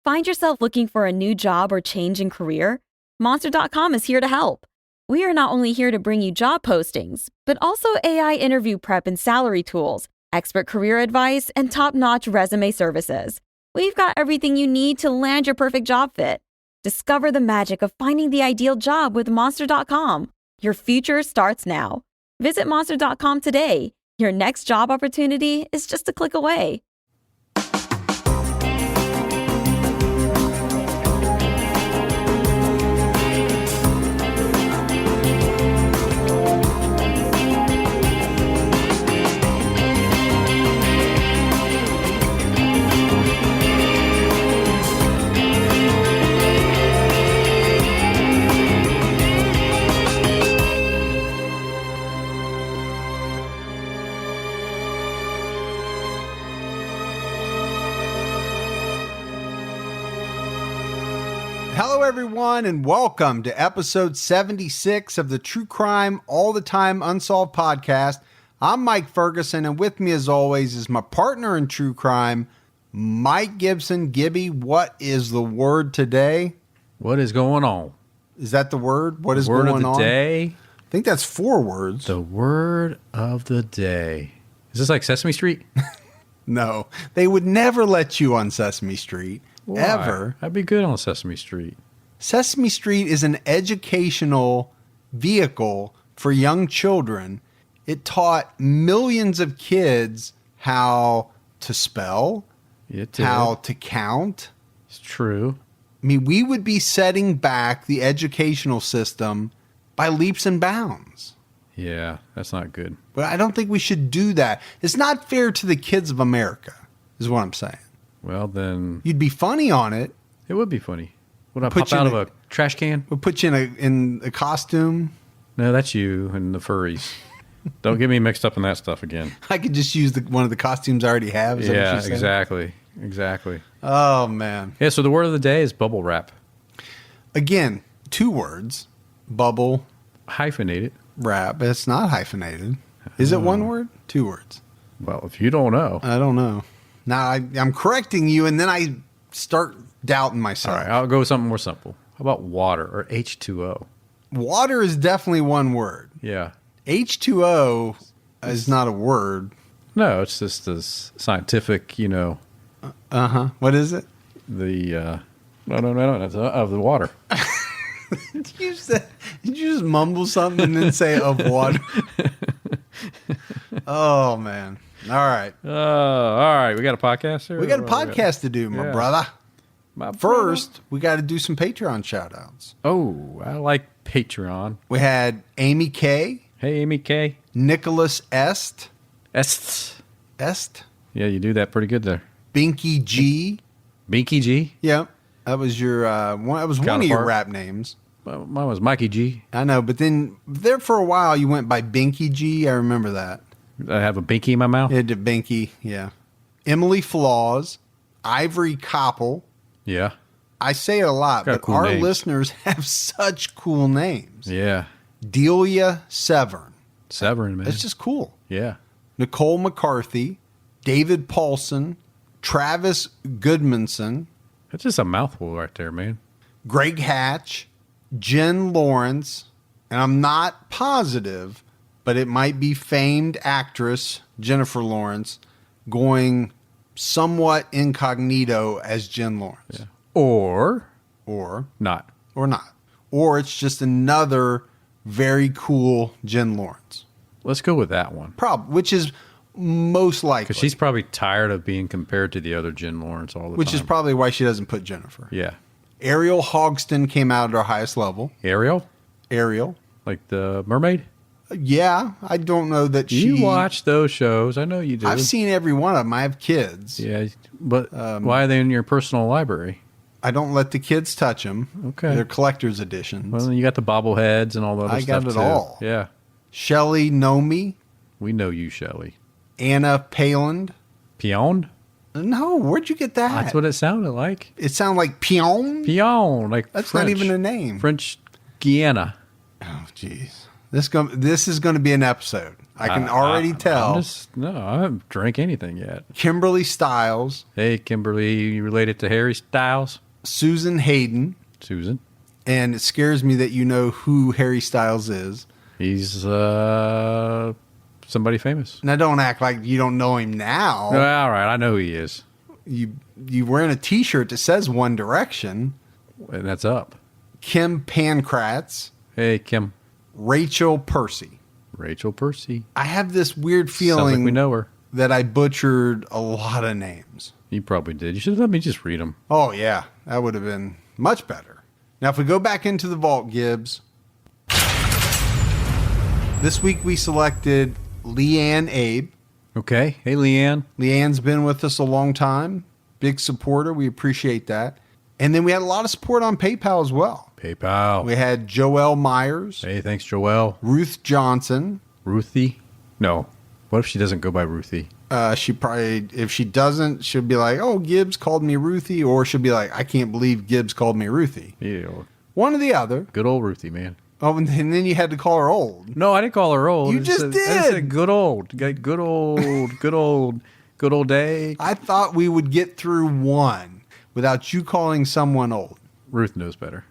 Find yourself looking for a new job or change in career? Monster.com is here to help. We are not only here to bring you job postings, but also AI interview prep and salary tools, expert career advice, and top-notch resume services. We've got everything you need to land your perfect job fit. Discover the magic of finding the ideal job with Monster.com. Your future starts now. Visit Monster.com today. Your next job opportunity is just a click away. Hello, everyone, and welcome to episode 76 of the True Crime All the Time Unsolved podcast. I'm Mike Ferguson, and with me, as always, is my partner in true crime, Mike Gibson. Gibby, what is the word today? What is going on? Is that the word? What is word going on? Word of the day? I think that's 4 words. The word of the day. Is this like Sesame Street? No, they would never let you on Sesame Street. Why? Ever. I'd be good on Sesame Street. Sesame Street is an educational vehicle for young children. It taught millions of kids how to spell, how to count. It's true. I mean, we would be setting back the educational system by leaps and bounds. Yeah, that's not good. But I don't think we should do that. It's not fair to the kids of America, is what I'm saying. Well, then You'd be funny on it. it would be funny. Would I Put pop you out in of a trash can? We'll put you in a costume. No, that's you and the furries. Don't get me mixed up in that stuff again. I could just use one of the costumes I already have. Is that what Yeah, you're saying? exactly. Oh, man. Yeah, so the word of the day is bubble wrap. Again, 2 words. Bubble, Hyphenated. wrap. It's not hyphenated. Is it 1 word? 2 words. Well, if you don't know. I don't know. Now, I'm correcting you, and then I start doubting myself. All right, I'll go with something more simple. How about water or H2O? Water is definitely 1 word. Yeah. H2O is not a word. No, it's just this scientific, Uh-huh. What is it? No, it's of the water. Did you just mumble something and then say of water? Oh, man. All right. All right. We got a podcast here? We got a podcast to do, my brother. First, we got to do some Patreon shout-outs. Oh, I like Patreon. We had Amy K. Hey, Amy K. Nicholas Est. Est. Yeah, you do that pretty good there. Binky G. Binky G. Yep. That was your one of your Counterpart. rap names. Mine was Mikey G. I know, but then there for a while you went by Binky G. I remember that. I have a binky in my mouth. Yeah, Binky, yeah. Emily Flaws, Ivory Koppel. Yeah. I say it a lot, Got but cool our names. listeners have such cool names. Yeah. Delia Severn. Severn, man. That's just cool. Yeah. Nicole McCarthy, David Paulson, Travis Goodmanson, That's just a mouthful right there, man. Greg Hatch, Jen Lawrence, and I'm not positive, but it might be famed actress Jennifer Lawrence going somewhat incognito as Jen Lawrence. Yeah. Or Not. not. Or it's just another very cool Jen Lawrence. Let's go with that one. Which is most likely. Because she's probably tired of being compared to the other Jen Lawrence all the time. Which is probably why she doesn't put Jennifer. Yeah. Ariel Hogston came out at our highest level. Ariel? Ariel. Like the mermaid? Yeah, I don't know that You watch those shows. I know you do. I've seen every one of them. I have kids. Yeah, but why are they in your personal library? I don't let the kids touch them. Okay. They're collector's editions. Well, you got the bobbleheads and all the other stuff, I got it too. all. Yeah. Shelley Nomi. We know you, Shelley. Anna Paland. Pioned? No, where'd you get that? That's what it sounded like. It sounded like Pion? Pion, like That's French. not even a name. French Guiana. Oh, jeez. This is going to be an episode. I can already tell. I haven't drank anything yet. Kimberly Stiles. Hey, Kimberly, you related to Harry Styles? Susan Hayden. Susan. And it scares me that you know who Harry Styles is. He's somebody famous. Now, don't act like you don't know him now. No, all right, I know who he is. You wearing a T-shirt that says One Direction. And that's up. Kim Pankratz. Hey, Kim. Rachel Percy. Rachel Percy. I have this weird feeling Sounds like we know her. that I butchered a lot of names. You probably did. You should have let me just read them. Oh, yeah. That would have been much better. Now, if we go back into the vault, Gibbs, this week we selected Leanne Abe. Okay. Hey, Leanne. Leanne's been with us a long time. Big supporter. We appreciate that. And then we had a lot of support on PayPal as well. PayPal. We had Joelle Myers. Hey, thanks, Joelle. Ruth Johnson. Ruthie? No. What if she doesn't go by Ruthie? She probably, if she doesn't, she'll be like, oh, Gibbs called me Ruthie. Or she'll be like, I can't believe Gibbs called me Ruthie. Yeah. One or the other. Good old Ruthie, man. Oh, and then you had to call her old. No, I didn't call her old. You just did. I said good old. Good old day. I thought we would get through one without you calling someone old. Ruth knows better.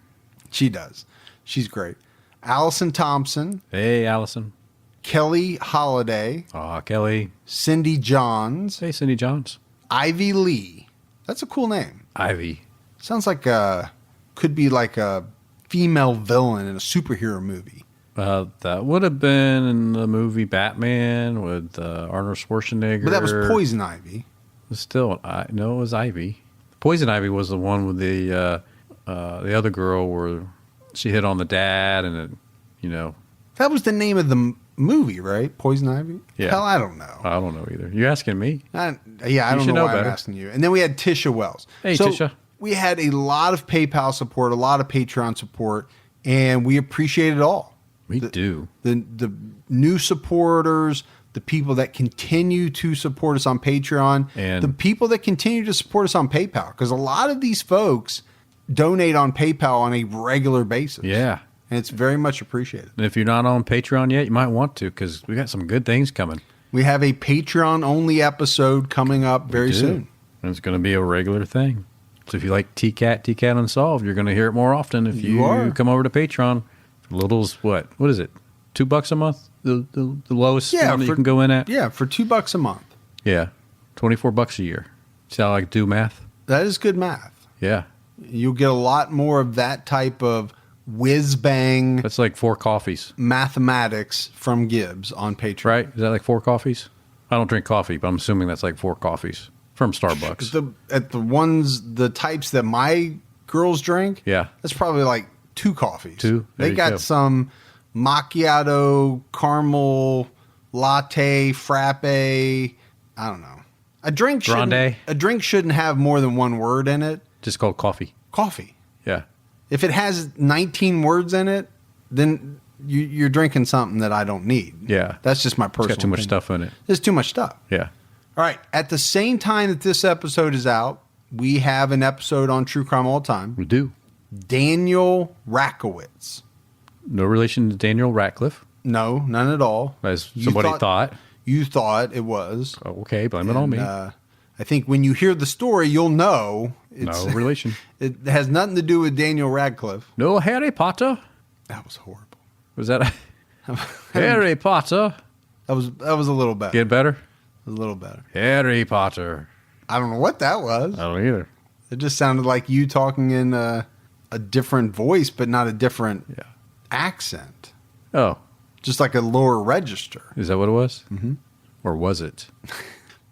She does. She's great. Allison Thompson. Hey, Allison. Kelly Holiday. Aw, Kelly. Cindy Johns. Hey, Cindy Johns. Ivy Lee. That's a cool name. Ivy. Sounds like could be like a female villain in a superhero movie. That would have been in the movie Batman with Arnold Schwarzenegger. But that was Poison Ivy. Still, no, it was Ivy. Poison Ivy was the one with the other girl where she hit on the dad and it, That was the name of the movie, right? Poison Ivy? Yeah. Hell, I don't know. I don't know either. You're asking me. I don't know why I'm asking you. And then we had Tisha Wells. Hey, Tisha. We had a lot of PayPal support, a lot of Patreon support, and we appreciate it all. We do. The new supporters, the people that continue to support us on Patreon, and the people that continue to support us on PayPal, because a lot of these folks donate on PayPal on a regular basis. Yeah. And it's very much appreciated. And if you're not on Patreon yet, you might want to because we got some good things coming. We have a Patreon-only episode coming up very soon. And it's going to be a regular thing. So if you like TCAT Unsolved, you're going to hear it more often if you come over to Patreon. Little's what is it? $2 a month? The lowest one that you can go in at? Yeah, for $2 a month. Yeah. $24 a year. See how I do math? That is good math. Yeah. You'll get a lot more of that type of whiz-bang. That's like 4 coffees. Mathematics from Gibbs on Patreon. Right? Is that like 4 coffees? I don't drink coffee, but I'm assuming that's like 4 coffees from Starbucks. The types that my girls drink, yeah, that's probably like 2 coffees. 2? They got some macchiato, caramel, latte, frappe. I don't know. A drink shouldn't have more than one word in it. Just called coffee. Coffee. Yeah. If it has 19 words in it, then you're drinking something that I don't need. Yeah. That's just my personal It's got too much opinion. stuff in it. There's too much stuff. Yeah. All right. At the same time that this episode is out, we have an episode on True Crime All Time. We do. Daniel Rakowitz. No relation to Daniel Radcliffe. No, none at all. As somebody thought. You thought it was. Oh, okay, blame it on me. I think when you hear the story, you'll know. No relation. It has nothing to do with Daniel Radcliffe. No Harry Potter. That was horrible. Was that Harry Potter? That was a little better. Get better? A little better. Harry Potter. I don't know what that was. I don't either. It just sounded like you talking in a different voice, but not a different accent. Oh. Just like a lower register. Is that what it was? Mm-hmm. Or was it?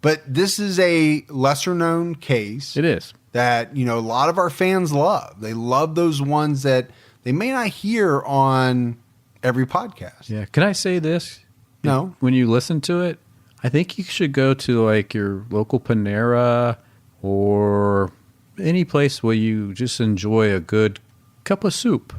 But this is a lesser known case. It is. That, a lot of our fans love. They love those ones that they may not hear on every podcast. Yeah. Can I say this? No. When you listen to it, I think you should go to like your local Panera or any place where you just enjoy a good cup of soup.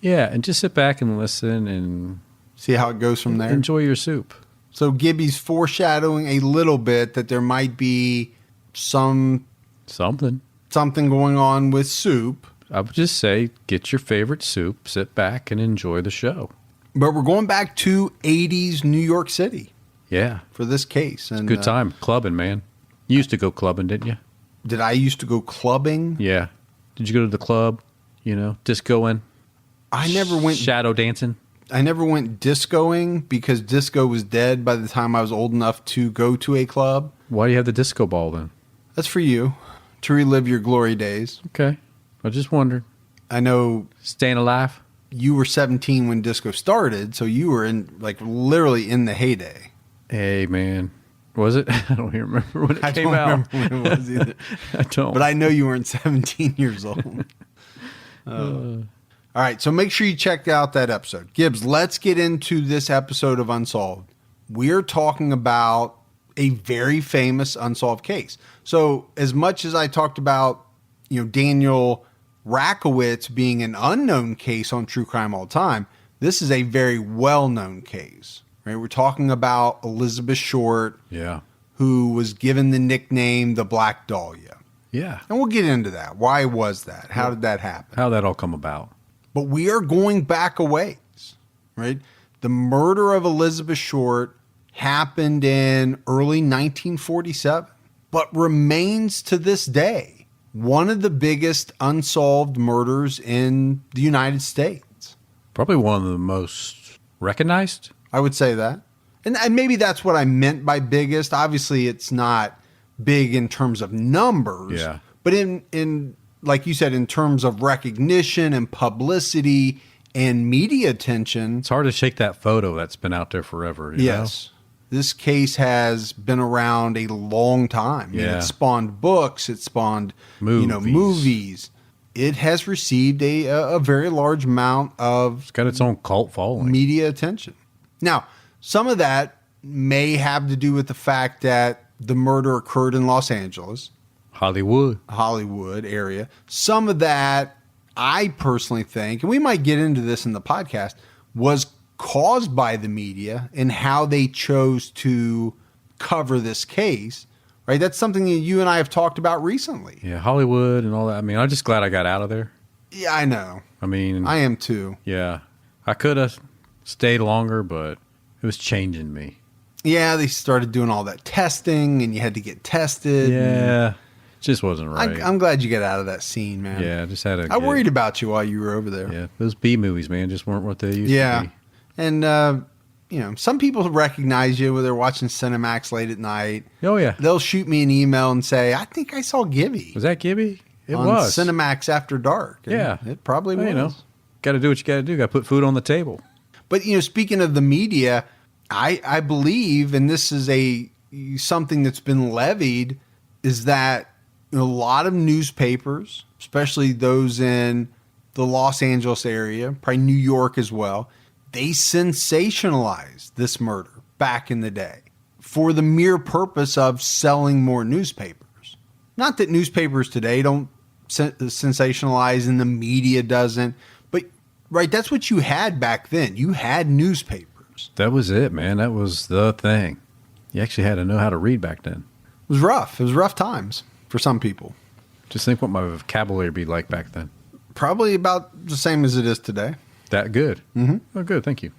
Yeah, and just sit back and listen and see how it goes from there. Enjoy your soup. So Gibby's foreshadowing a little bit that there might be something going on with soup. I would just say get your favorite soup, sit back and enjoy the show. But we're going back to 80s New York City. Yeah. For this case. And, good time. Clubbing, man. You used to go clubbing, didn't you? Did I used to go clubbing? Yeah. Did you go to the club? Discoing? I never went. Shadow dancing? I never went discoing because disco was dead by the time I was old enough to go to a club. Why do you have the disco ball then? That's for you to relive your glory days. Okay. I just wondered. I know. Staying alive? You were 17 when disco started, so you were literally in the heyday. Hey, man. Was it? I don't even remember when it came out. I don't remember when it was either. I don't. But I know you weren't 17 years old. All right, so make sure you check out that episode. Gibbs, let's get into this episode of Unsolved. We're talking about a very famous unsolved case. So as much as I talked about, Daniel Rakowitz being an unknown case on True Crime All the Time, this is a very well-known case. Right? We're talking about Elizabeth Short, who was given the nickname the Black Dahlia. Yeah. And we'll get into that. Why was that? How did that happen? How did that all come about? But we are going back a ways, right? The murder of Elizabeth Short happened in early 1947, but remains to this day one of the biggest unsolved murders in the United States. Probably one of the most recognized. I would say that. And maybe that's what I meant by biggest. Obviously, it's not big in terms of numbers. Yeah. But in like you said, in terms of recognition and publicity and media attention. It's hard to shake that photo that's been out there forever. Yes. This case has been around a long time. Yeah. It spawned books. It spawned movies. It has received a very large amount of... It's got its own cult following. Media attention. Now, some of that may have to do with the fact that the murder occurred in Los Angeles. Hollywood area. Some of that, I personally think, and we might get into this in the podcast, was caused by the media and how they chose to cover this case, right? That's something that you and I have talked about recently. Yeah, Hollywood and all that. I mean, I'm just glad I got out of there. Yeah, I know. I mean... I am too. Yeah. I could have stayed longer, but it was changing me. Yeah, they started doing all that testing and you had to get tested. Yeah. Just wasn't right. I'm glad you got out of that scene, man. Yeah, I just had I worried about you while you were over there. Yeah, those B movies, man, just weren't what they used to be. And, some people recognize you when they're watching Cinemax late at night. Oh, yeah. They'll shoot me an email and say, I think I saw Gibby. Was that Gibby? It on was. Cinemax After Dark. And yeah. It probably was. Got to do what you got to do. Got to put food on the table. But, speaking of the media, I believe, and this is something that's been levied, is that a lot of newspapers, especially those in the Los Angeles area, probably New York as well, they sensationalized this murder back in the day for the mere purpose of selling more newspapers. Not that newspapers today don't sensationalize and the media doesn't, but right, that's what you had back then. You had newspapers. That was it, man. That was the thing. You actually had to know how to read back then. It was rough. It was rough times for some people. Just think what my vocabulary would be like back then. Probably about the same as it is today. That good? Mm-hmm. Oh, good. Thank you.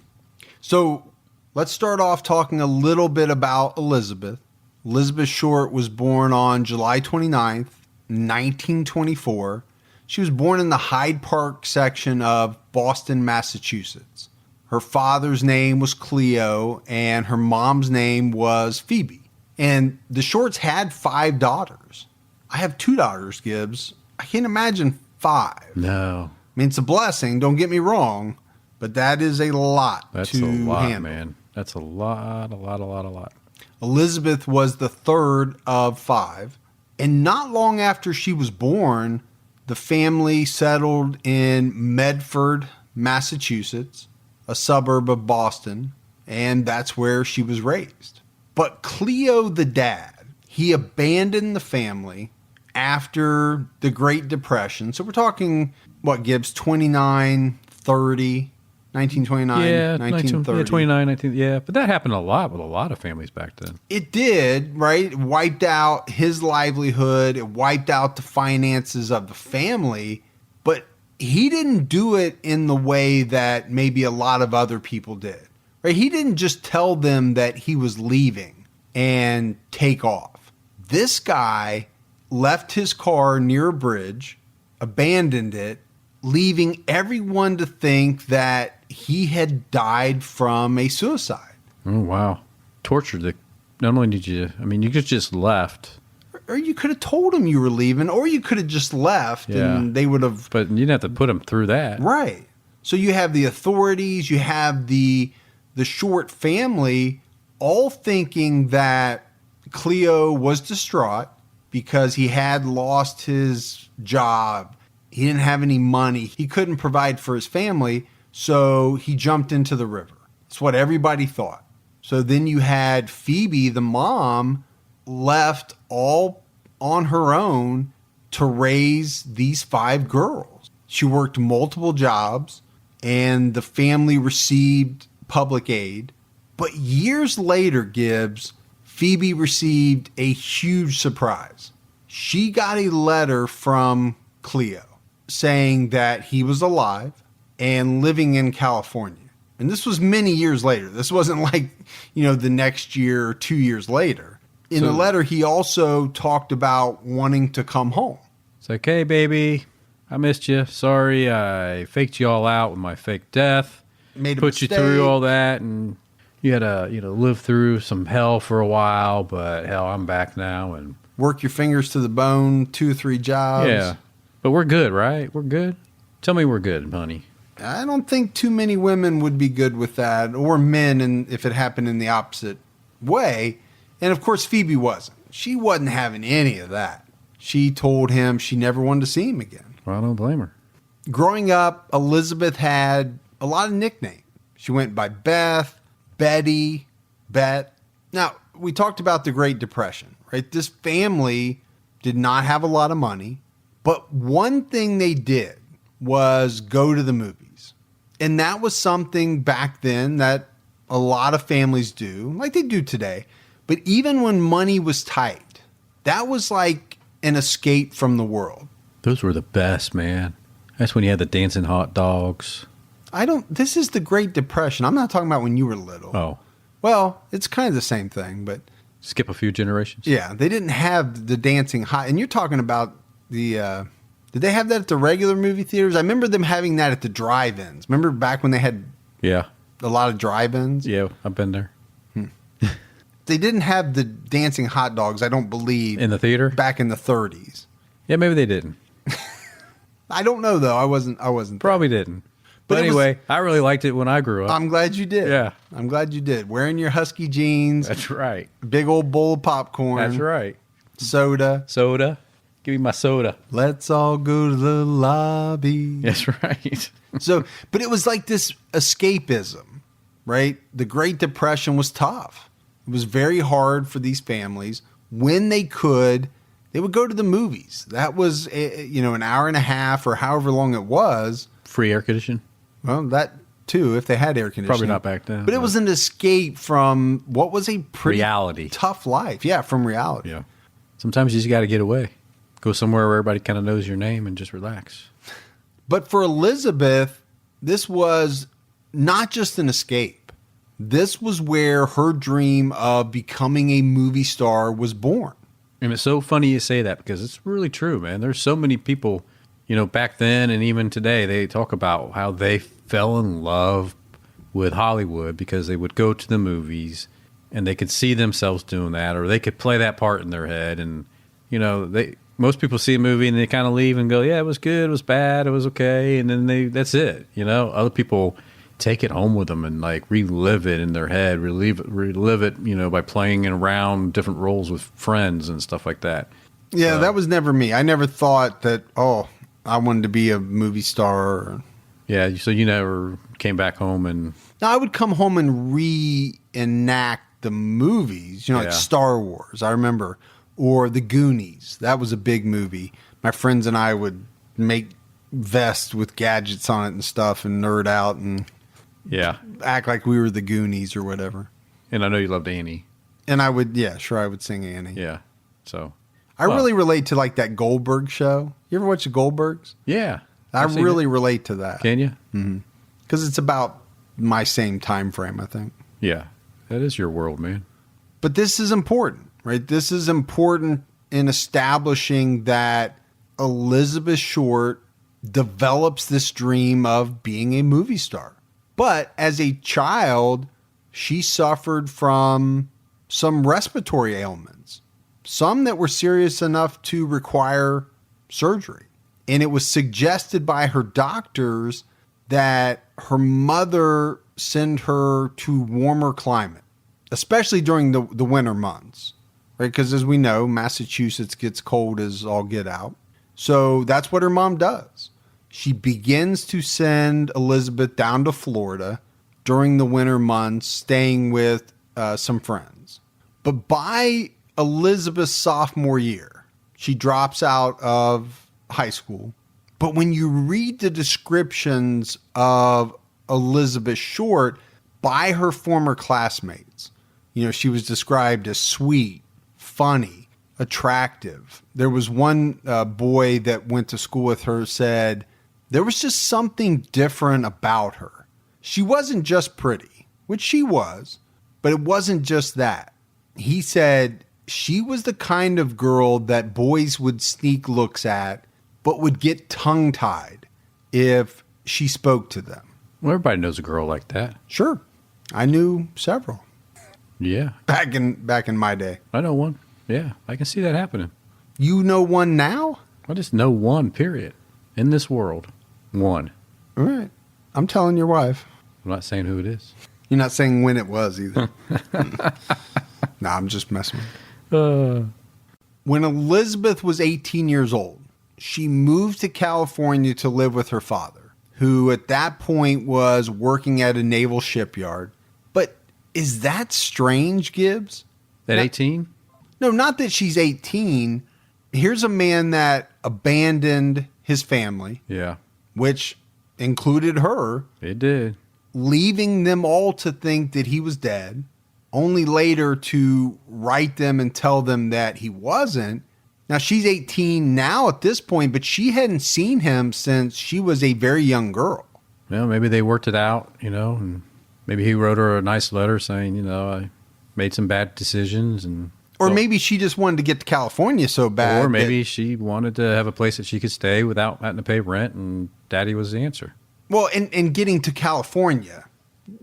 So let's start off talking a little bit about Elizabeth. Elizabeth Short was born on July 29th, 1924. She was born in the Hyde Park section of Boston, Massachusetts. Her father's name was Cleo and her mom's name was Phoebe. And the Shorts had 5 daughters. I have 2 daughters, Gibbs. I can't imagine 5. No. I mean, it's a blessing, don't get me wrong, but that is a lot That's to a lot, handle. man. That's a lot. Elizabeth was the 3rd of 5. And not long after she was born, the family settled in Medford, Massachusetts, a suburb of Boston, and that's where she was raised. But Cleo, the dad, he abandoned the family after the Great Depression. So we're talking, what, Gibbs, 29, 30, 1929, yeah, 1930. Yeah, 29, 19, yeah. But that happened a lot with a lot of families back then. It did, right? It wiped out his livelihood. It wiped out the finances of the family. But he didn't do it in the way that maybe a lot of other people did. Right? He didn't just tell them that he was leaving and take off. This guy left his car near a bridge, abandoned it, leaving everyone to think that he had died from a suicide. Oh, wow. Tortured. Not only did you, I mean, you just left. Or you could have told them you were leaving, or you could have just left and they would have. But you didn't have to put them through that. Right. So you have the authorities, you have the Short family all thinking that Cleo was distraught because he had lost his job. He didn't have any money. He couldn't provide for his family, so he jumped into the river. That's what everybody thought. So then you had Phoebe, the mom, left all on her own to raise these 5 girls. She worked multiple jobs, and the family received public aid. But years later, Gibbs, Phoebe received a huge surprise. She got a letter from Cleo saying that he was alive and living in California. And this was many years later. This wasn't like, the next year or 2 years later. In the letter, he also talked about wanting to come home. It's like, hey, baby, I missed you. Sorry, I faked you all out with my fake death. Put you through all that, and you had to, live through some hell for a while, but hell, I'm back now. And work your fingers to the bone, 2 or 3 jobs. Yeah, but we're good, right? We're good? Tell me we're good, honey. I don't think too many women would be good with that, or men, and if it happened in the opposite way. And of course, Phoebe wasn't. She wasn't having any of that. She told him she never wanted to see him again. Well, I don't blame her. Growing up, Elizabeth had a lot of nicknames. She went by Beth, Betty, Bet. Now, we talked about the Great Depression, right? This family did not have a lot of money, but one thing they did was go to the movies. And that was something back then that a lot of families do, like they do today. But even when money was tight, that was like an escape from the world. Those were the best, man. That's when you had the dancing hot dogs. This is the Great Depression. I'm not talking about when you were little. Oh. Well, it's kind of the same thing, but. Skip a few generations. Yeah, they didn't have the dancing hot. And you're talking about did they have that at the regular movie theaters? I remember them having that at the drive-ins. Remember back when they had a lot of drive-ins? Yeah, I've been there. They didn't have the dancing hot dogs, I don't believe. In the theater? Back in the 30s. Yeah, maybe they didn't. I don't know, though. I wasn't Probably didn't. But anyway, I really liked it when I grew up. I'm glad you did. Yeah. I'm glad you did. Wearing your husky jeans. That's right. Big old bowl of popcorn. That's right. Soda. Give me my soda. Let's all go to the lobby. That's right. But it was like this escapism, right? The Great Depression was tough. It was very hard for these families. When they could, they would go to the movies. That was, an hour and a half or however long it was. Free air conditioning? Well, that too, if they had air conditioning. Probably not back then. But it was an escape from what was a pretty reality. Tough life. Yeah, from reality. Yeah. Sometimes you just got to get away. Go somewhere where everybody kind of knows your name and just relax. But for Elizabeth, this was not just an escape. This was where her dream of becoming a movie star was born. And it's so funny you say that because it's really true, man. There's so many people, back then and even today, they talk about how they fell in love with Hollywood because they would go to the movies and they could see themselves doing that, or they could play that part in their head. And, most people see a movie and they kind of leave and go, yeah, it was good, it was bad, it was okay. And then that's it. Other people take it home with them and like relive it in their head, relive it, by playing around different roles with friends and stuff like that. Yeah, that was never me. I never thought that, I wanted to be a movie star. Yeah, so you never came back home and... No, I would come home and reenact the movies, like Star Wars, I remember, or The Goonies. That was a big movie. My friends and I would make vests with gadgets on it and stuff and nerd out and act like we were the Goonies or whatever. And I know you loved Annie. And I would, I would sing Annie. Yeah, so... I really relate to like that Goldberg show. You ever watch the Goldbergs? Yeah. I really relate to that. Can you? Because it's about my same time frame, I think. Yeah. That is your world, man. But this is important, right? This is important in establishing that Elizabeth Short develops this dream of being a movie star. But as a child, she suffered from some respiratory ailments, some that were serious enough to require surgery. And it was suggested by her doctors that her mother send her to warmer climate, especially during the winter months, right? Because as we know, Massachusetts gets cold as all get out. So that's what her mom does. She begins to send Elizabeth down to Florida during the winter months, staying with some friends. But by Elizabeth's sophomore year, she drops out of high school. But when you read the descriptions of Elizabeth Short by her former classmates, she was described as sweet, funny, attractive. There was one boy that went to school with her said there was just something different about her. She wasn't just pretty, which she was, but it wasn't just that. He said she was the kind of girl that boys would sneak looks at, but would get tongue-tied if she spoke to them. Well, everybody knows a girl like that. Sure. I knew several. Yeah. Back in my day. I know one. Yeah, I can see that happening. You know one now? I just know one, period. In this world. One. All right. I'm telling your wife. I'm not saying who it is. You're not saying when it was either. No, I'm just messing with you. When Elizabeth was 18 years old, she moved to California to live with her father, who at that point was working at a naval shipyard. But is that strange, Gibbs? At 18? No, not that she's 18. Here's a man that abandoned his family. Yeah. Which included her. It did. Leaving them all to think that he was dead, only later to write them and tell them that he wasn't. Now, she's 18 now at this point, but she hadn't seen him since she was a very young girl. Well, maybe they worked it out, and maybe he wrote her a nice letter saying, I made some bad decisions. Or maybe she just wanted to get to California so bad. Or maybe she wanted to have a place that she could stay without having to pay rent, and Daddy was the answer. Well, and getting to California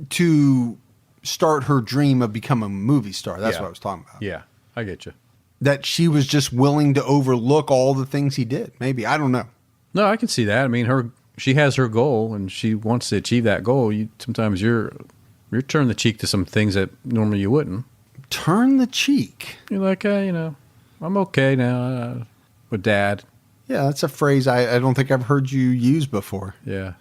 to start her dream of becoming a movie star. That's what I was talking about. Yeah, I get you. That she was just willing to overlook all the things he did. Maybe. I don't know. No, I can see that. I mean, she has her goal, and she wants to achieve that goal. Sometimes you're turning the cheek to some things that normally you wouldn't. Turn the cheek? You're like, I'm okay now with Dad. Yeah, that's a phrase I don't think I've heard you use before. Yeah.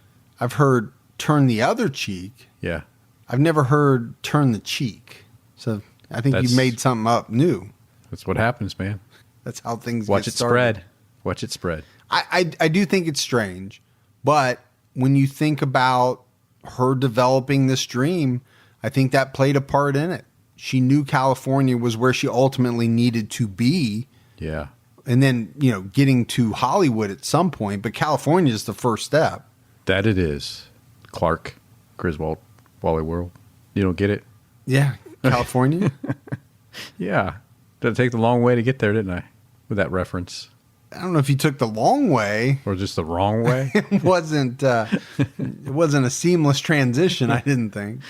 I've heard turn the other cheek. Yeah. I've never heard turn the cheek. So I think you made something up new. That's what happens, man. That's how things Watch get it started. spread. Watch it spread. I do think it's strange. But when you think about her developing this dream, I think that played a part in it. She knew California was where she ultimately needed to be. Yeah. And then, getting to Hollywood at some point. But California is the first step. That it is. Clark, Griswold, Wally World. You don't get it? Yeah. California? Yeah. Did it take the long way to get there, didn't I? With that reference. I don't know if you took the long way. Or just the wrong way. It wasn't a seamless transition, I didn't think.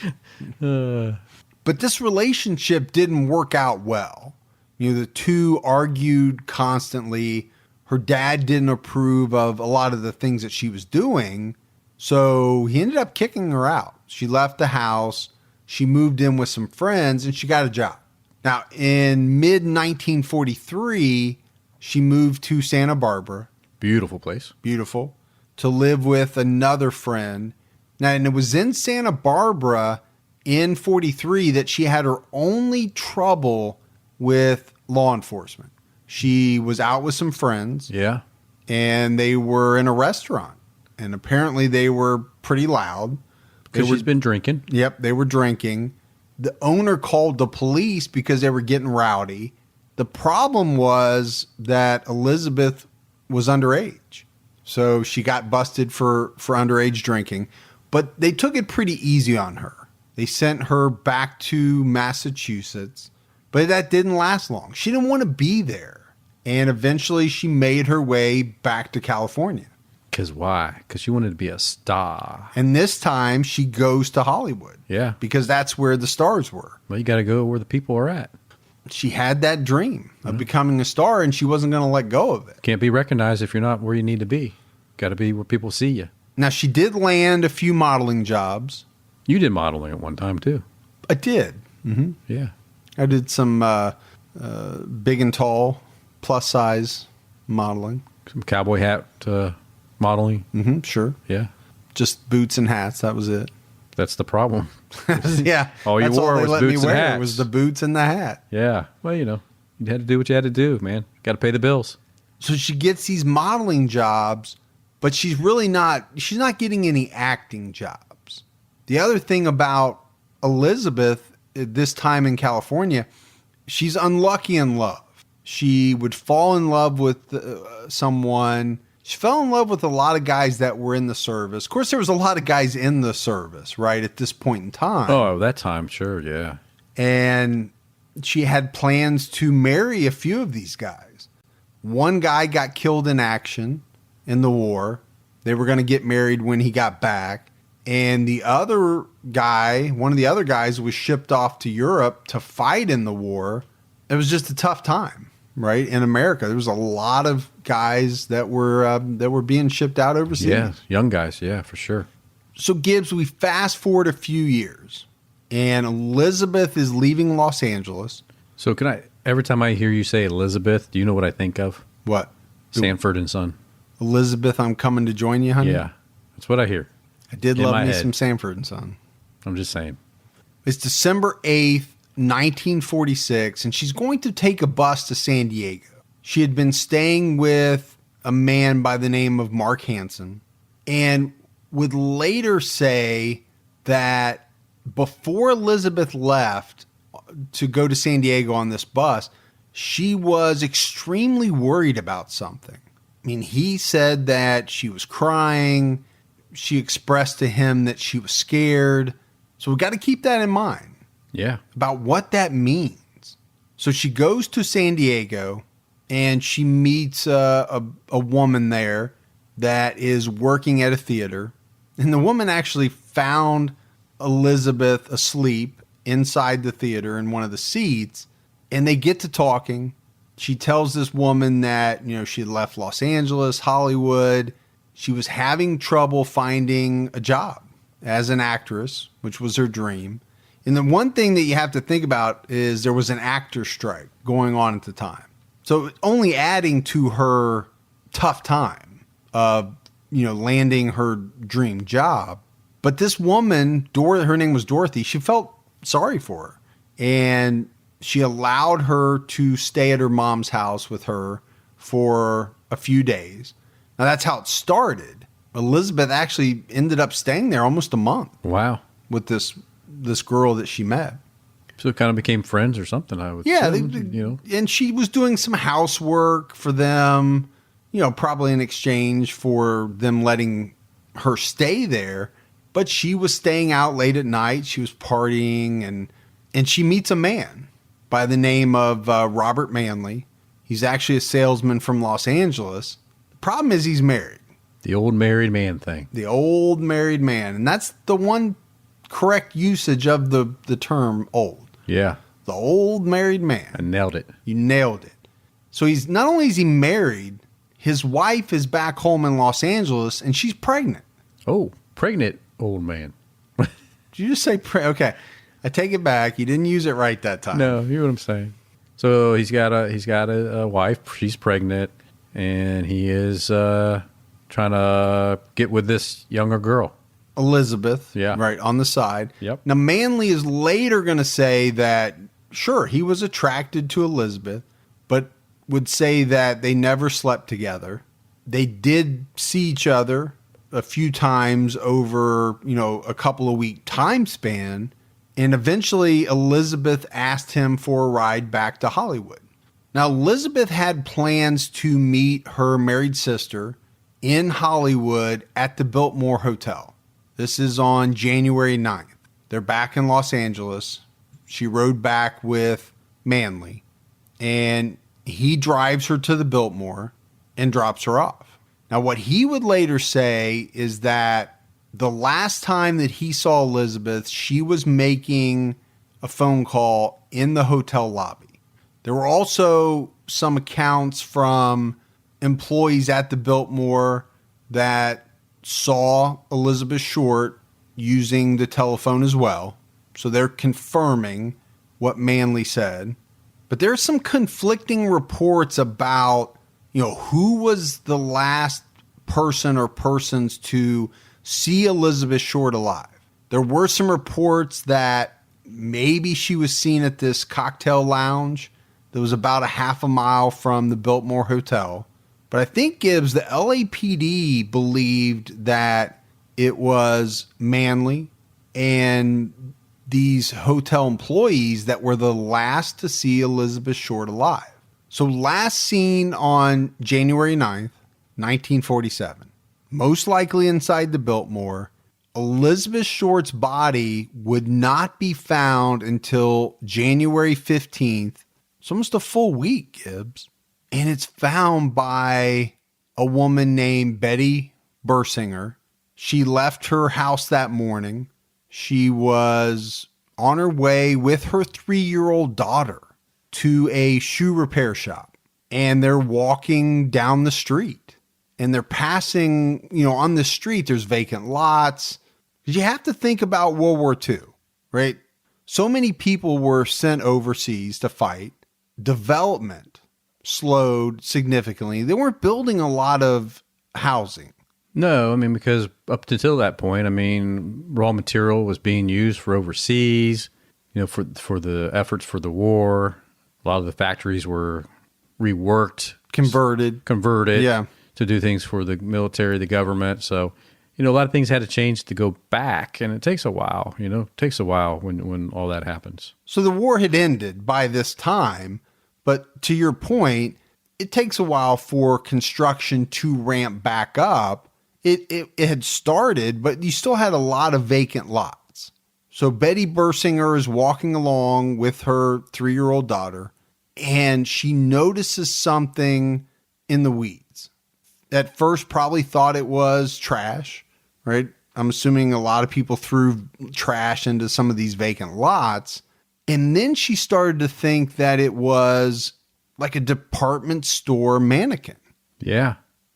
But this relationship didn't work out well. The two argued constantly. Her dad didn't approve of a lot of the things that she was doing. So he ended up kicking her out. She left the house. She moved in with some friends and she got a job. Now, in mid-1943, she moved to Santa Barbara. Beautiful place. Beautiful. To live with another friend. Now, and it was in Santa Barbara in 43 that she had her only trouble with law enforcement. She was out with some friends. Yeah. And they were in a restaurant. And apparently they were pretty loud. Because she's been drinking. Yep, they were drinking. The owner called the police because they were getting rowdy. The problem was that Elizabeth was underage. So she got busted for underage drinking, but they took it pretty easy on her. They sent her back to Massachusetts, but that didn't last long. She didn't want to be there. And eventually she made her way back to California. Because why? Because she wanted to be a star. And this time she goes to Hollywood. Yeah. Because that's where the stars were. Well, you got to go where the people are at. She had that dream of becoming a star, and she wasn't going to let go of it. Can't be recognized if you're not where you need to be. Got to be where people see you. Now, she did land a few modeling jobs. You did modeling at one time, too. I did. Mm-hmm. Yeah. I did some big and tall, plus size modeling. Some cowboy hat modeling. Mm-hmm, sure. Yeah. Just boots and hats. That was it. That's the problem. Yeah. All you wore was boots and hats. It was the boots and the hat. Yeah. Well, you had to do what you had to do, man. Got to pay the bills. So she gets these modeling jobs, but she's not getting any acting jobs. The other thing about Elizabeth at this time in California, she's unlucky in love. She would fall in love with someone. She fell in love with a lot of guys that were in the service. Of course, there was a lot of guys in the service, right, at this point in time. Oh, that time, sure, yeah. And she had plans to marry a few of these guys. One guy got killed in action in the war. They were going to get married when he got back. And the other guy, one of the other guys, was shipped off to Europe to fight in the war. It was just a tough time, right? In America, there was a lot of guys that were being shipped out overseas. Yeah, young guys, yeah, for sure. So Gibbs, we fast forward a few years, and Elizabeth is leaving Los Angeles. So every time I hear you say Elizabeth, do you know what I think of? What? Sanford and Son. Elizabeth, I'm coming to join you, honey? Yeah, that's what I hear. I did love me some Sanford and Son. I'm just saying. It's December 8th, 1946, and she's going to take a bus to San Diego. She had been staying with a man by the name of Mark Hansen and would later say that before Elizabeth left to go to San Diego on this bus, she was extremely worried about something. I mean, he said that she was crying. She expressed to him that she was scared. So we've got to keep that in mind. Yeah. About what that means. So she goes to San Diego and she meets a woman there that is working at a theater. And the woman actually found Elizabeth asleep inside the theater in one of the seats. And they get to talking. She tells this woman that, she had left Los Angeles, Hollywood. She was having trouble finding a job as an actress, which was her dream. And the one thing that you have to think about is there was an actor strike going on at the time. So only adding to her tough time of, landing her dream job. But this woman, her name was Dorothy, she felt sorry for her. And she allowed her to stay at her mom's house with her for a few days. Now, that's how it started. Elizabeth actually ended up staying there almost a month. Wow. With this girl that she met. So it kind of became friends or something, I would say. And she was doing some housework for them, probably in exchange for them letting her stay there. But she was staying out late at night. She was partying, and she meets a man by the name of Robert Manley. He's actually a salesman from Los Angeles. The problem is he's married. The old married man thing. The old married man. And that's the one correct usage of the term old. Yeah. The old married man. I nailed it. You nailed it. So he's not only is he married, his wife is back home in Los Angeles and she's pregnant. Oh, pregnant old man. Did you just say okay. I take it back. You didn't use it right that time. No, you know what I'm saying. So he's got a wife. She's pregnant, and he is trying to get with this younger girl, Elizabeth. Yeah, right on the side. Yep. Now Manley is later going to say that sure he was attracted to Elizabeth, but would say that they never slept together. They did see each other a few times over a couple of week time span. And eventually, Elizabeth asked him for a ride back to Hollywood. Now, Elizabeth had plans to meet her married sister in Hollywood at the Biltmore Hotel. This is on January 9th. They're back in Los Angeles. She rode back with Manley, and he drives her to the Biltmore and drops her off. Now, what he would later say is that the last time that he saw Elizabeth, she was making a phone call in the hotel lobby. There were also some accounts from employees at the Biltmore that saw Elizabeth Short using the telephone as well. So they're confirming what Manley said. But there's some conflicting reports about, who was the last person or persons to see Elizabeth Short alive. There were some reports that maybe she was seen at this cocktail lounge that was about a half a mile from the Biltmore Hotel. But I think, Gibbs, the LAPD believed that it was Manley and these hotel employees that were the last to see Elizabeth Short alive. So last seen on January 9th, 1947, most likely inside the Biltmore, Elizabeth Short's body would not be found until January 15th. It's almost a full week, Gibbs. And it's found by a woman named Betty Bersinger. She left her house that morning. She was on her way with her 3-year-old daughter to a shoe repair shop. And they're walking down the street. And they're passing, on the street, there's vacant lots. You have to think about World War II, right? So many people were sent overseas to fight. Development slowed significantly. They weren't building a lot of housing. No, because up until that point, raw material was being used for overseas, for the efforts for the war. A lot of the factories were reworked, converted, yeah, to do things for the military, the government. So, a lot of things had to change to go back, and it takes a while, when all that happens. So the war had ended by this time, but to your point, it takes a while for construction to ramp back up. It had started, but you still had a lot of vacant lots. So Betty Bersinger is walking along with her 3-year-old daughter, and she notices something in the weeds. At first, probably thought it was trash, right? I'm assuming a lot of people threw trash into some of these vacant lots. And then she started to think that it was like a department store mannequin. Yeah,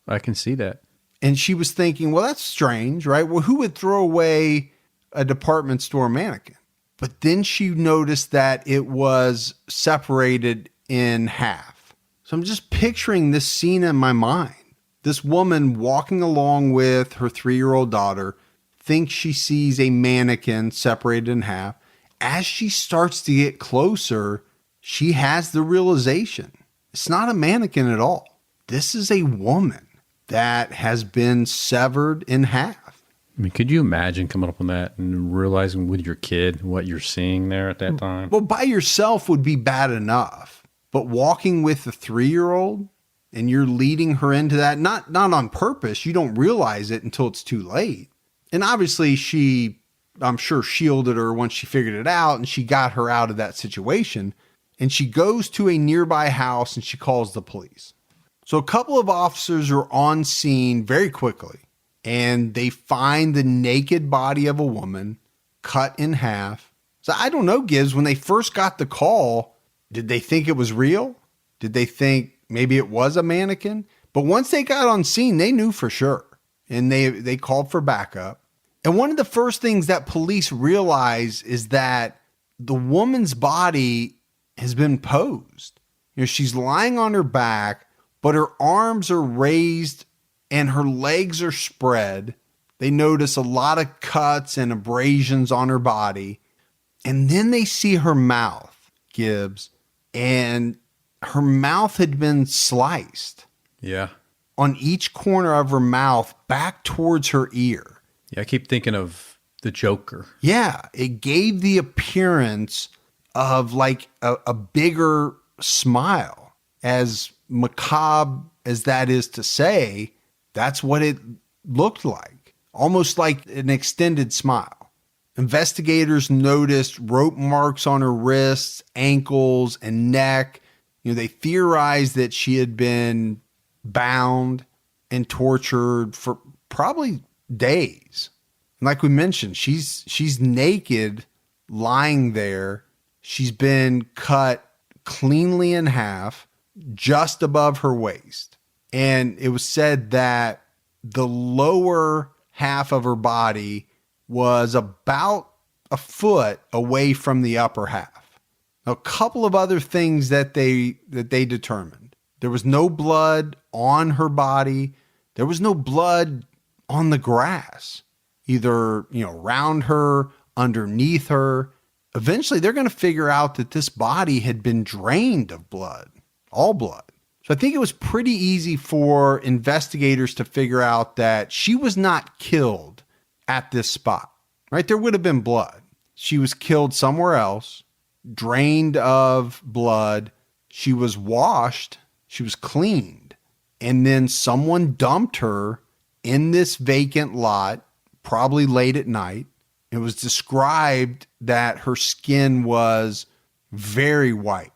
I can see that. And she was thinking, well, that's strange, right? Well, who would throw away a department store mannequin? But then she noticed that it was separated in half. So I'm just picturing this scene in my mind. This woman walking along with her 3-year-old daughter thinks she sees a mannequin separated in half. As she starts to get closer, she has the realization it's not a mannequin at all. This is a woman that has been severed in half. Could you imagine coming up on that and realizing with your kid what you're seeing there at that time? Well, by yourself would be bad enough, but walking with a 3-year-old and you're leading her into that, not on purpose, you don't realize it until it's too late. And obviously she, I'm sure, shielded her once she figured it out, and she got her out of that situation. And she goes to a nearby house and she calls the police. So a couple of officers are on scene very quickly, and they find the naked body of a woman cut in half. So I don't know, Gibbs, when they first got the call, did they think it was real? Did they think maybe it was a mannequin? But once they got on scene, they knew for sure. And they called for backup. And one of the first things that police realize is that the woman's body has been posed. She's lying on her back, but her arms are raised and her legs are spread. They notice a lot of cuts and abrasions on her body. And then they see her mouth, Gibbs, and her mouth had been sliced. Yeah. On each corner of her mouth back towards her ear. Yeah, I keep thinking of the Joker. Yeah, it gave the appearance of like a bigger smile. As macabre as that is to say, That's what it looked like, almost like an extended smile. Investigators noticed rope marks on her wrists, ankles, and neck. They theorized that she had been bound and tortured for probably days. And like we mentioned, she's naked, lying there. She's been cut cleanly in half, just above her waist. And it was said that the lower half of her body was about a foot away from the upper half. Now, a couple of other things that they determined. There was no blood on her body. There was no blood on the grass, either, around her, underneath her. Eventually, they're going to figure out that this body had been drained of blood, all blood. So I think it was pretty easy for investigators to figure out that she was not killed at this spot, right? There would have been blood. She was killed somewhere else, drained of blood. She was washed. She was cleaned. And then someone dumped her in this vacant lot, probably late at night. It was described that her skin was very white,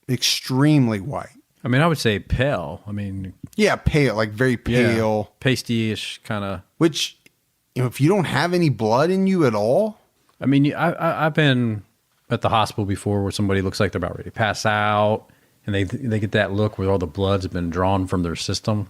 extremely white. I mean, I would say pale. Yeah, pale, like very pale. Yeah, pasty-ish kind of. Which, if you don't have any blood in you at all. I mean, I've been at the hospital before where somebody looks like they're about ready to pass out, and they get that look where all the blood's been drawn from their system,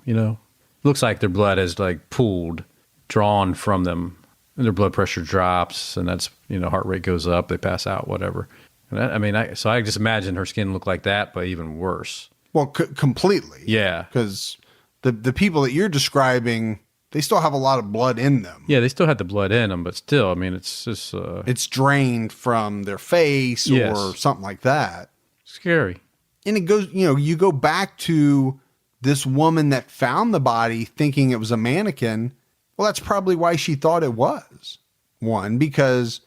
Looks like their blood is like pooled, drawn from them, and their blood pressure drops, and that's, heart rate goes up, they pass out, whatever. And so I just imagine her skin looked like that, but even worse. Well, completely. Yeah. Because the people that you're describing, they still have a lot of blood in them. Yeah, they still had the blood in them, but still, it's just... it's drained from their face, yes, or something like that. Scary. And it goes, you go back to this woman that found the body thinking it was a mannequin. Well, that's probably why she thought it was. One, because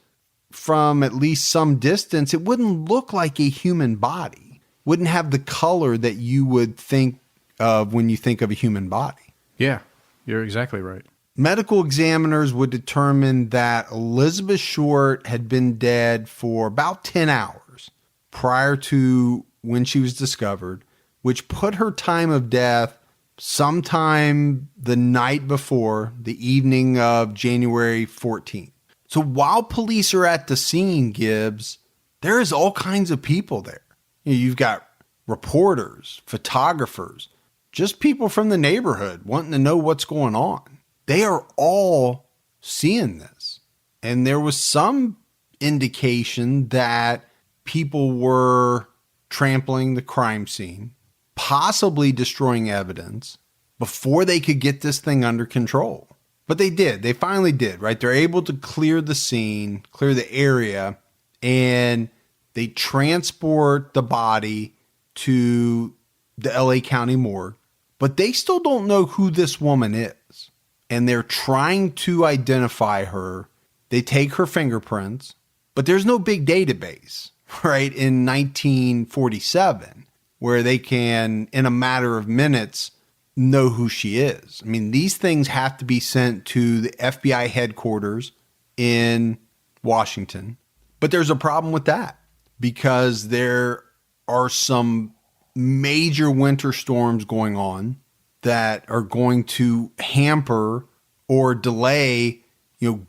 from at least some distance, it wouldn't look like a human body. Wouldn't have the color that you would think of when you think of a human body. Yeah, you're exactly right. Medical examiners would determine that Elizabeth Short had been dead for about 10 hours prior to when she was discovered, which put her time of death sometime the night before, the evening of January 14th. So while police are at the scene, Gibbs, there is all kinds of people there. You've got reporters, photographers, just people from the neighborhood wanting to know what's going on. They are all seeing this. And there was some indication that people were trampling the crime scene, possibly destroying evidence before they could get this thing under control. But they did. They finally did, right? They're able to clear the scene, clear the area, and they transport the body to the LA County morgue, but they still don't know who this woman is. And they're trying to identify her. They take her fingerprints, but there's no big database, right? In 1947, where they can, in a matter of minutes, know who she is. I mean, these things have to be sent to the FBI headquarters in Washington. But there's a problem with that, because there are some major winter storms going on that are going to hamper or delay,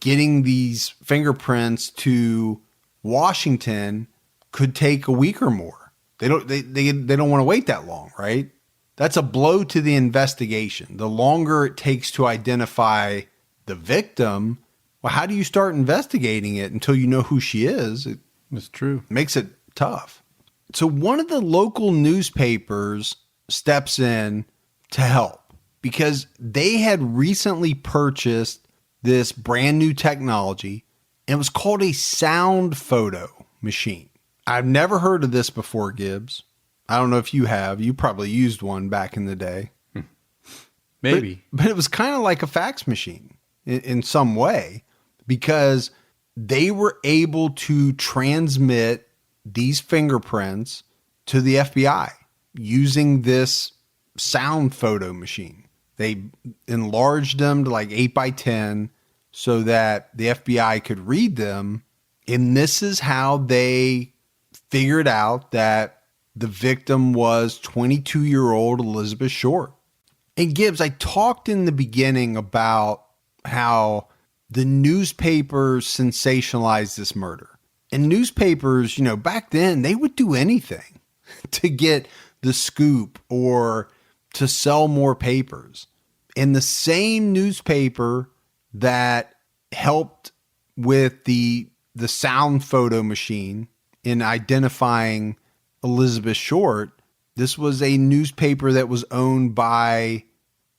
getting these fingerprints to Washington. Could take a week or more. They don't want to wait that long, right? That's a blow to the investigation. The longer it takes to identify the victim, well, how do you start investigating it until you know who she is? That's true. Makes it tough. So one of the local newspapers steps in to help because they had recently purchased this brand new technology, and it was called a sound photo machine. I've never heard of this before, Gibbs. I don't know if you have. You probably used one back in the day. Maybe. But it was kind of like a fax machine in some way, because they were able to transmit these fingerprints to the FBI using this sound photo machine. They enlarged them to like 8 by 10 so that the FBI could read them. And this is how they figured out that the victim was 22-year-old Elizabeth Short. And Gibbs, I talked in the beginning about how the newspapers sensationalized this murder. And newspapers, back then, they would do anything to get the scoop or to sell more papers. And the same newspaper that helped with the sound photo machine in identifying Elizabeth Short, this was a newspaper that was owned by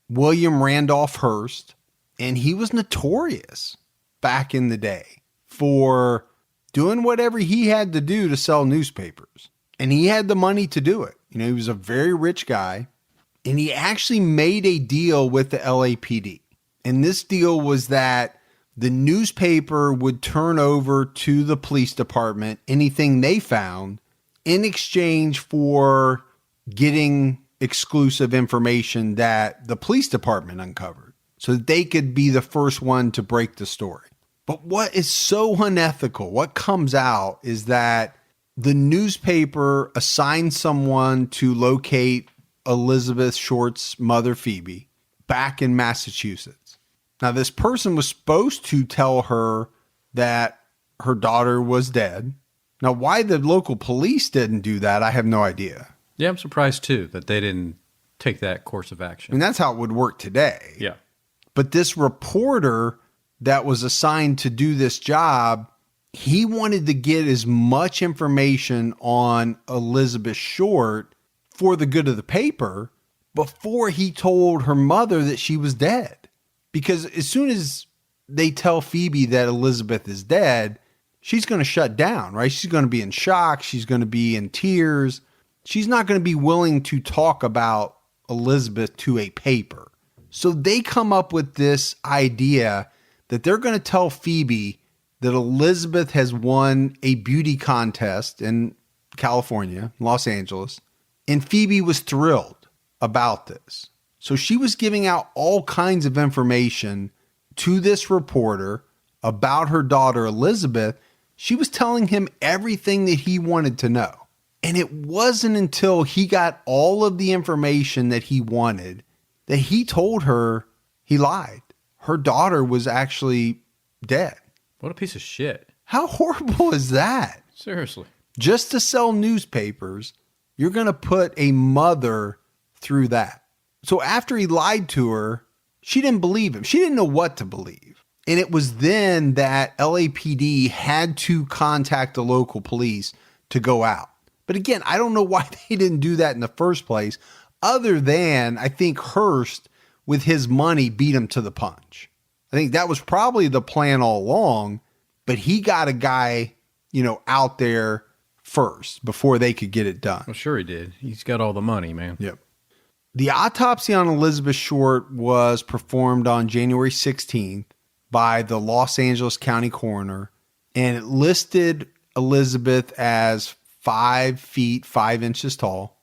William Randolph Hearst, and he was notorious back in the day for doing whatever he had to do to sell newspapers. And he had the money to do it. He was a very rich guy, and he actually made a deal with the LAPD. And this deal was that the newspaper would turn over to the police department anything they found in exchange for getting exclusive information that the police department uncovered so that they could be the first one to break the story. But what is so unethical, what comes out is that the newspaper assigned someone to locate Elizabeth Short's mother, Phoebe, back in Massachusetts. Now, this person was supposed to tell her that her daughter was dead. Now, why the local police didn't do that, I have no idea. Yeah, I'm surprised, too, that they didn't take that course of action. I mean, that's how it would work today. Yeah. But this reporter that was assigned to do this job, he wanted to get as much information on Elizabeth Short for the good of the paper before he told her mother that she was dead. Because as soon as they tell Phoebe that Elizabeth is dead, she's going to shut down, right? She's going to be in shock. She's going to be in tears. She's not going to be willing to talk about Elizabeth to a paper. So they come up with this idea that they're going to tell Phoebe that Elizabeth has won a beauty contest in California, Los Angeles, and Phoebe was thrilled about this. So she was giving out all kinds of information to this reporter about her daughter, Elizabeth. She was telling him everything that he wanted to know. And it wasn't until he got all of the information that he wanted that he told her he lied. Her daughter was actually dead. What a piece of shit. How horrible is that? Seriously. Just to sell newspapers, you're going to put a mother through that. So after he lied to her, she didn't believe him. She didn't know what to believe. And it was then that LAPD had to contact the local police to go out. But again, I don't know why they didn't do that in the first place, other than I think Hearst, with his money, beat him to the punch. I think that was probably the plan all along, but he got a guy, out there first before they could get it done. Well, sure he did. He's got all the money, man. Yep. The autopsy on Elizabeth Short was performed on January 16th by the Los Angeles County coroner, and it listed Elizabeth as 5 feet 5 inches tall.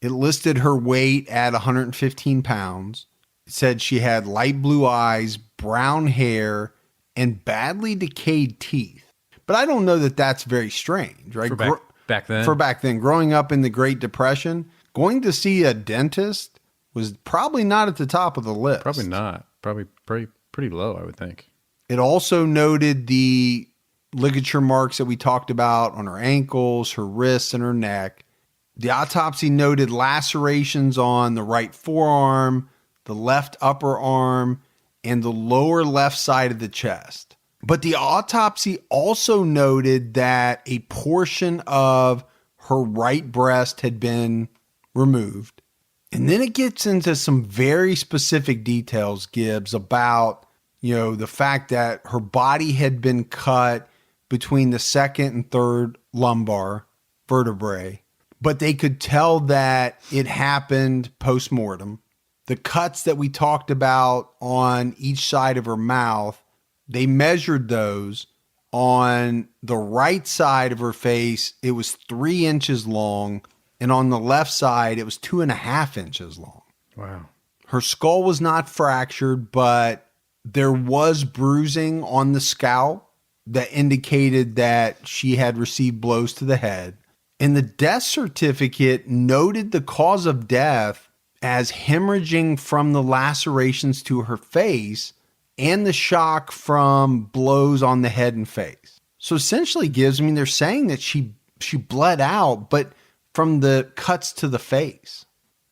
It listed her weight at 115 pounds. It said she had light blue eyes, brown hair, and badly decayed teeth. But I don't know that that's very strange, right? For back then? For back then. Growing up in the Great Depression, going to see a dentist was probably not at the top of the list. Probably not. Probably pretty low, I would think. It also noted the ligature marks that we talked about on her ankles, her wrists, and her neck. The autopsy noted lacerations on the right forearm, the left upper arm, and the lower left side of the chest. But the autopsy also noted that a portion of her right breast had been removed. And then it gets into some very specific details, Gibbs, about, the fact that her body had been cut between the second and third lumbar vertebrae, but they could tell that it happened post-mortem. The cuts that we talked about on each side of her mouth, they measured those. On the right side of her face, it was 3 inches long, and on the left side, it was 2.5 inches long. Wow. Her skull was not fractured, but there was bruising on the scalp that indicated that she had received blows to the head. And the death certificate noted the cause of death as hemorrhaging from the lacerations to her face and the shock from blows on the head and face. So essentially, Gibbs, they're saying that she bled out, but from the cuts to the face.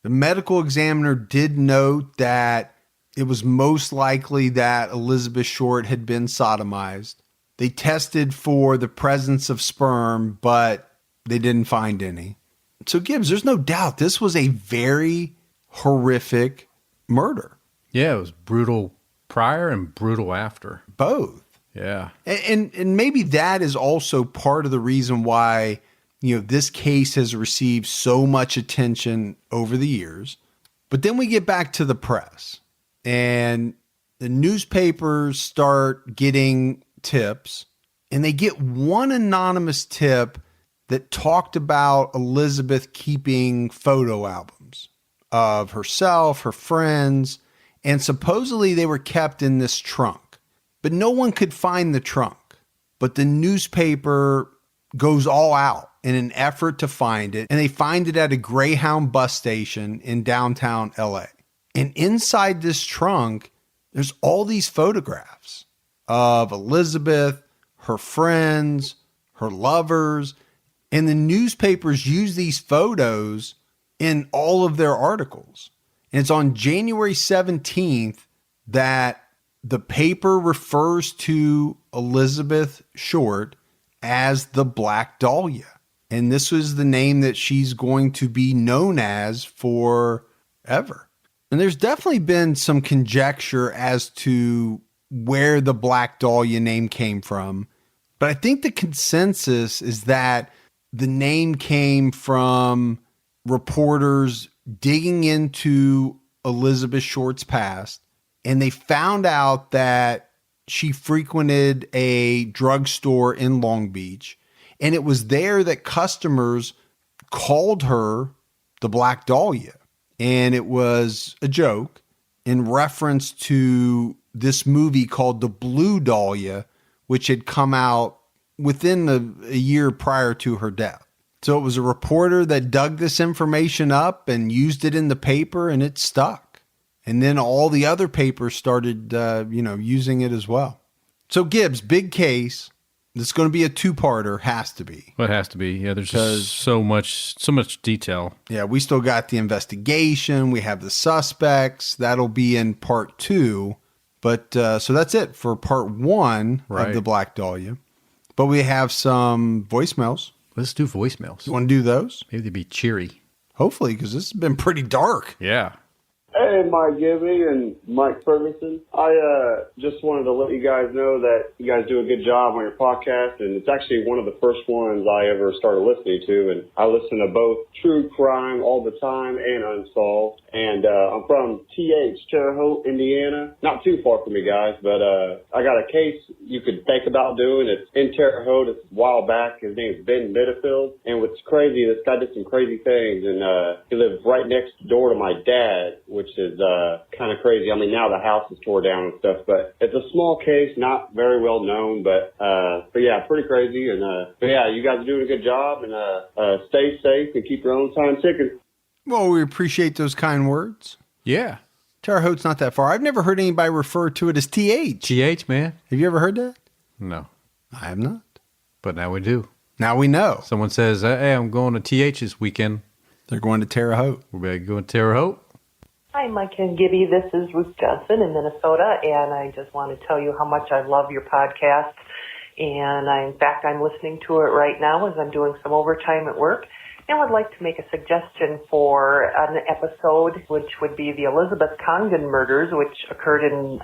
The medical examiner did note that it was most likely that Elizabeth Short had been sodomized. They tested for the presence of sperm, but they didn't find any. So Gibbs, there's no doubt this was a very horrific murder. Yeah, it was brutal prior and brutal after. Both. Yeah. And maybe that is also part of the reason why, this case has received so much attention over the years. But then we get back to the press, and the newspapers start getting tips, and they get one anonymous tip that talked about Elizabeth keeping photo albums of herself, her friends, and supposedly they were kept in this trunk. But no one could find the trunk. But the newspaper goes all out in an effort to find it, and they find it at a Greyhound bus station in downtown LA. And inside this trunk, there's all these photographs of Elizabeth, her friends, her lovers, and the newspapers use these photos in all of their articles. And it's on January 17th that the paper refers to Elizabeth Short as the Black Dahlia. And this was the name that she's going to be known as forever. And there's definitely been some conjecture as to where the Black Dahlia name came from. But I think the consensus is that the name came from reporters digging into Elizabeth Short's past, and they found out that she frequented a drugstore in Long Beach, and it was there that customers called her the Black Dahlia. And it was a joke in reference to this movie called The Blue Dahlia, which had come out within a year prior to her death. So it was a reporter that dug this information up and used it in the paper, and it stuck. And then all the other papers started, using it as well. So Gibbs, big case. It's going to be a two-parter, has to be. Well, it has to be. Yeah, there's just so much detail. Yeah, we still got the investigation. We have the suspects. That'll be in part 2. But so that's it for part 1 of the Black Dahlia. But we have some voicemails. Let's do voicemails. You want to do those? Maybe they'd be cheery. Hopefully, because this has been pretty dark. Yeah. Hey, Mike Gibby and Mike Ferguson. I just wanted to let you guys know that you guys do a good job on your podcast, and it's actually one of the first ones I ever started listening to, and I listen to both true crime all the time and unsolved. And I'm from Terre Haute, Indiana. Not too far from you guys, but I got a case you could think about doing. It's in Terre Haute. It's a while back. His name is Ben Middlefield. And what's crazy, this guy did some crazy things, and he lived right next door to my dad, which is kind of crazy. I mean, now the house is tore down and stuff, but it's a small case, not very well known, but yeah, pretty crazy. And but yeah, you guys are doing a good job, and stay safe and keep your own time ticking. Well, we appreciate those kind words. Yeah. Terre Haute's not that far. I've never heard anybody refer to it as TH. TH, man. Have you ever heard that? No. I have not. But now we do. Now we know. Someone says, hey, I'm going to TH this weekend. They're going to Terre Haute. We're going to go to Terre Haute. Hi, Mike and Gibby. This is Ruth Johnson in Minnesota, and I just want to tell you how much I love your podcast. And in fact, I'm listening to it right now as I'm doing some overtime at work, and would like to make a suggestion for an episode, which would be the Elizabeth Congdon murders, which occurred in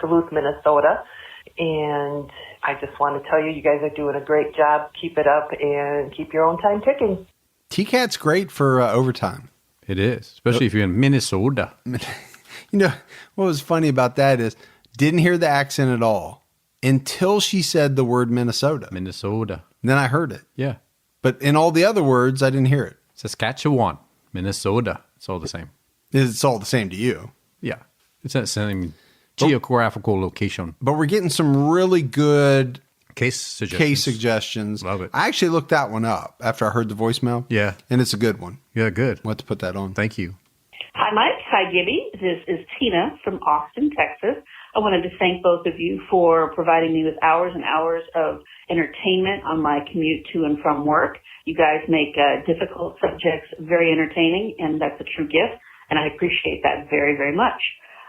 Duluth, Minnesota. And I just want to tell you, you guys are doing a great job. Keep it up and keep your own time ticking. TCAT's great for overtime. It is, especially if you're in Minnesota. You know, what was funny about that is didn't hear the accent at all until she said the word Minnesota. Minnesota. And then I heard it. Yeah. But in all the other words, I didn't hear it. Saskatchewan, Minnesota. It's all the same. It's all the same to you. Yeah. It's that same geographical location. But we're getting some really good Case suggestions. Love it. I actually looked that one up after I heard the voicemail. Yeah. And it's a good one. Yeah, good. We'll have to put that on. Thank you. Hi, Mike. Hi, Gibby. This is Tina from Austin, Texas. I wanted to thank both of you for providing me with hours and hours of entertainment on my commute to and from work. You guys make difficult subjects very entertaining, and that's a true gift, and I appreciate that very, very much.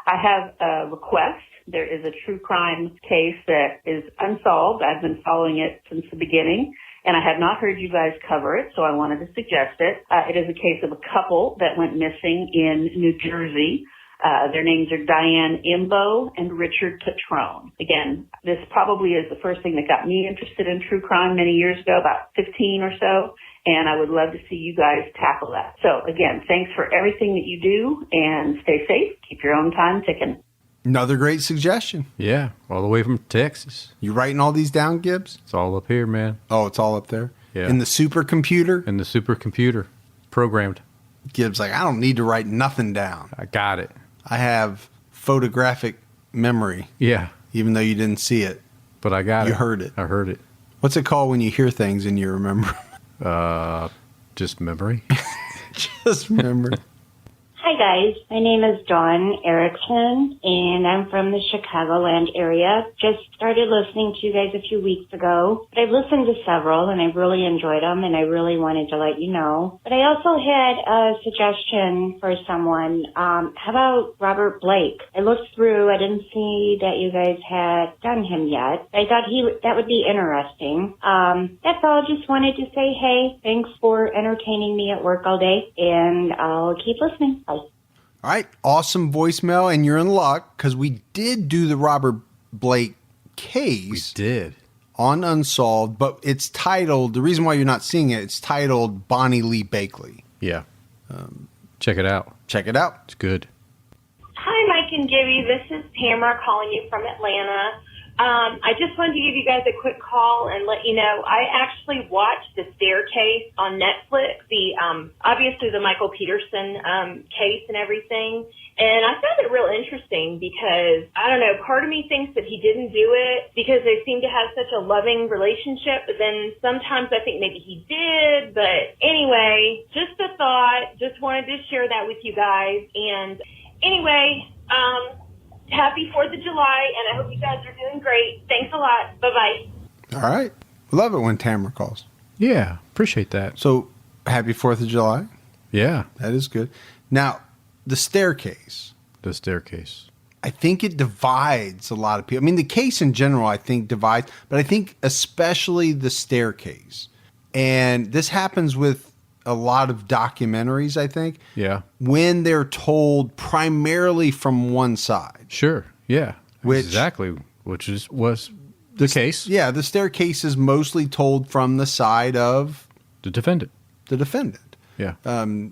I have a request. There is a true crime case that is unsolved. I've been following it since the beginning, and I have not heard you guys cover it, so I wanted to suggest it. It is a case of a couple that went missing in New Jersey. Their names are Diane Imbo and Richard Patrone. Again, this probably is the first thing that got me interested in true crime many years ago, about 15 or so, and I would love to see you guys tackle that. So again, thanks for everything that you do, and stay safe. Keep your own time ticking. Another great suggestion. Yeah, all the way from Texas. You writing all these down, Gibbs? It's all up here, man. Oh, it's all up there? Yeah. In the supercomputer? And the supercomputer programmed. Gibbs like, I don't need to write nothing down. I got it. I have photographic memory. Yeah. Even though you didn't see it. But I got it. You heard it. I heard it. What's it called when you hear things and you remember? Just memory. Just memory. Hi guys, my name is Dawn Erickson and I'm from the Chicagoland area. Just started listening to you guys a few weeks ago. But I've listened to several and I've really enjoyed them and I really wanted to let you know. But I also had a suggestion for someone. How about Robert Blake? I looked through, I didn't see that you guys had done him yet. I thought that would be interesting. That's all, just wanted to say, hey, thanks for entertaining me at work all day and I'll keep listening. Bye. All right, awesome voicemail, and you're in luck because we did do the Robert Blake case. We did. On Unsolved, but it's titled, the reason why you're not seeing it, it's titled Bonnie Lee Bakley. Yeah. Check it out. Check it out. It's good. Hi, Mike and Gibby. This is Tamara calling you from Atlanta. I just wanted to give you guys a quick call and let you know I actually watched The Staircase on Netflix, obviously the Michael Peterson case and everything. And I found it real interesting because, I don't know, part of me thinks that he didn't do it because they seem to have such a loving relationship, but then sometimes I think maybe he did. But anyway, just a thought, just wanted to share that with you guys. And anyway, happy 4th of July, and I hope you guys are doing great. Thanks a lot. Bye-bye. All right. Love it when Tamara calls. Yeah, appreciate that. So, happy 4th of July. Yeah. That is good. Now, The Staircase. The Staircase. I think it divides a lot of people. I mean, the case in general, I think, divides, but I think especially The Staircase. And this happens with a lot of documentaries, I think. Yeah. When they're told primarily from one side. Sure. Yeah. Which was the case. Yeah, The Staircase is mostly told from the side of the defendant. The defendant. Yeah.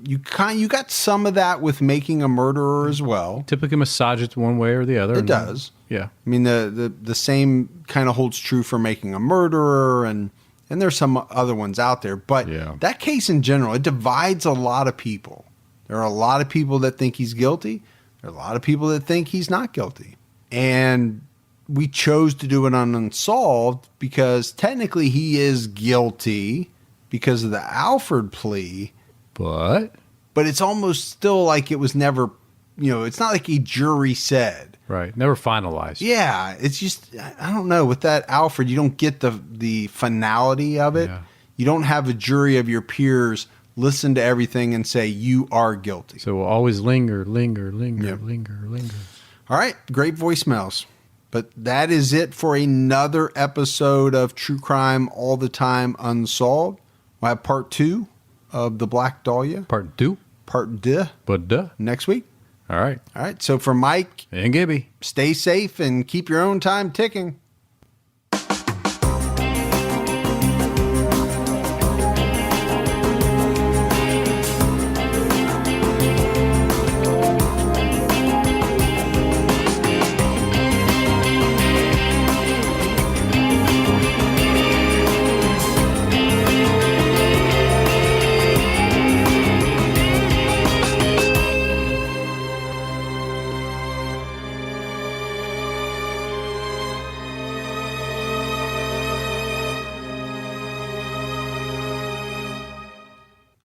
You got some of that with Making a Murderer as well. Typically massage it one way or the other. It does. Yeah. I mean, the same kind of holds true for Making a Murderer, and there's some other ones out there. But that case in general, it divides a lot of people. There are a lot of people that think he's guilty. There are a lot of people that think he's not guilty. And we chose to do it on Unsolved because technically he is guilty because of the Alford plea. But it's almost still like it was never, it's not like a jury said. Right. Never finalized. Yeah. It's just, I don't know. With that Alfred, you don't get the finality of it. Yeah. You don't have a jury of your peers listen to everything and say, you are guilty. So we'll always linger. All right. Great voicemails. But that is it for another episode of True Crime All the Time Unsolved. We'll have part 2 of the Black Dahlia. Part 2. Next week. All right. So for Mike and Gibby, stay safe and keep your own time ticking.